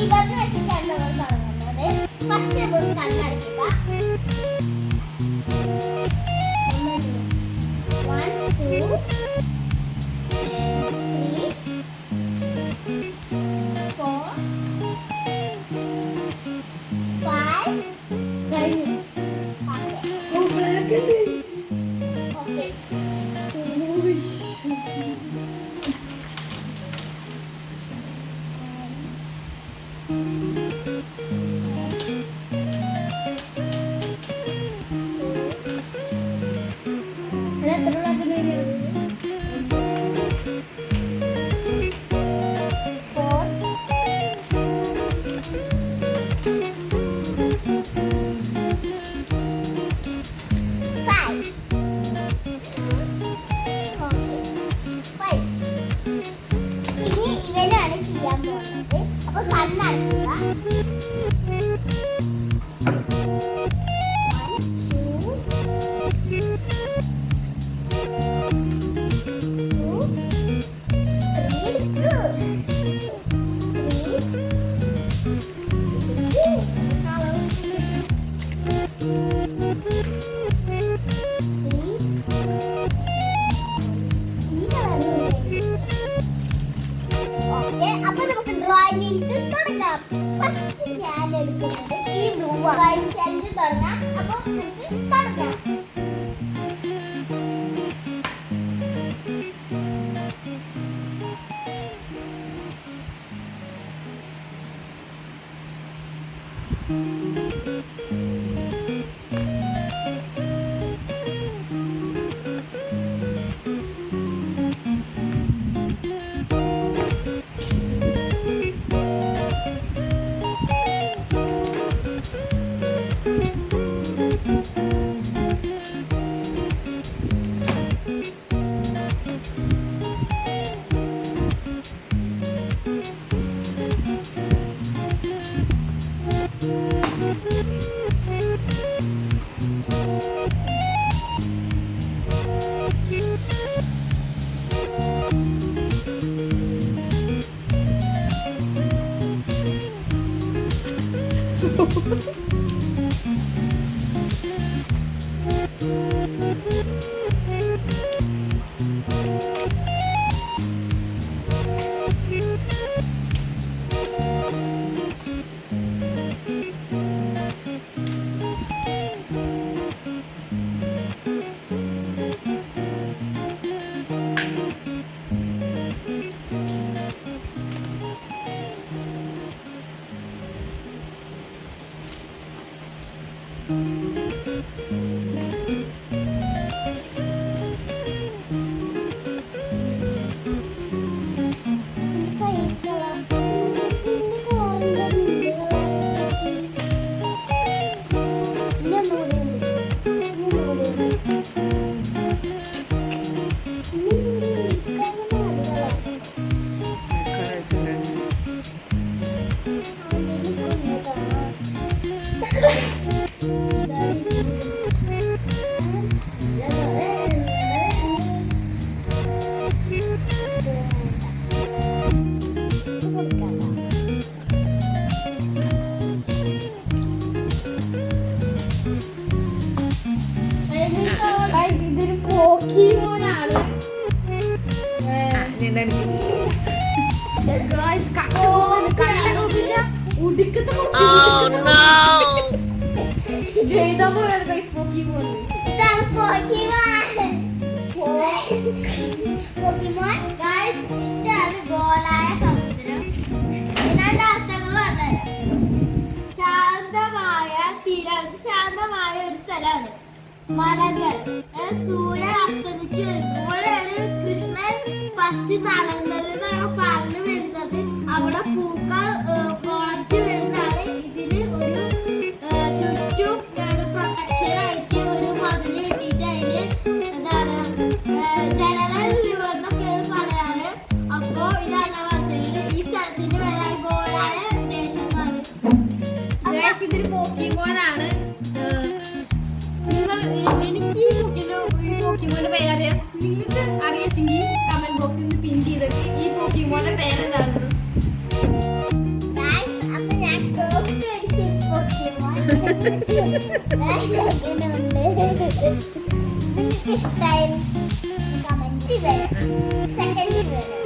ഇവിടുന്ന് വെച്ചിട്ടാണ് നമ്മൾ തുടങ്ങുന്നത്. ഫസ്റ്റ് നമ്മൾ കണ്ണടക്കുക. 1 2 3 4 5 കഴിഞ്ഞു. ഓക്കെ ഞാൻ എടുക്കുന്നത് ഈ ബ്ലൂ ചലഞ്ച് തുടങ്ങാം. അപ്പൊ നമുക്ക് തുടങ്ങാം. ഇതൊരു പോക്കിമോനാണ്. ഗോളായ സമുദ്രം. ഇതിന്റെ അർത്ഥങ്ങൾ പറഞ്ഞുതരാം. ശാന്തമായ ശാന്തമായ ഒരു സ്ഥലമാണ്. മലകൾ. സൂര്യൻ അസ്തമിച്ച് വരുമ്പോഴാണ് കൃഷ്ണൻ ഫസ്റ്റ് നടന്നത് പറഞ്ഞു വരുന്നത്. അവിടെ പൂക്കൾ മുളച്ചു വരുന്നതാണ്. ഇതിന് ഒരു ചുറ്റും പ്രൊട്ടക്ഷൻ ആയിട്ട് ഒരു മതിൽ കിട്ടിയിട്ട് അതിന് എന്താണ് ജനറൽ റിവർ എന്നൊക്കെയാണ് പറയാറ്. അപ്പോ ഇതാണ് പറഞ്ഞത്. ഈ സ്ഥലത്തിന്റെ പേരായ ഗോളായ ദേശമാണ്. ഇതൊരു പോക്കിമോനാണ്. എനിക്ക് ഈ പോക്കിമോന്റെ പേരറിയാം. നിങ്ങൾക്ക് അറിയാമെങ്കിൽ കമന്റ് ബോക്സിൽ നിന്ന് പിൻ ചെയ്തിട്ട് ഈ പോക്കിമോന്റെ പേരെന്താണെന്ന്. നിങ്ങൾക്ക് ഇഷ്ടമായി കമന്റ് വരാം സെക്കൻഡ് വരാം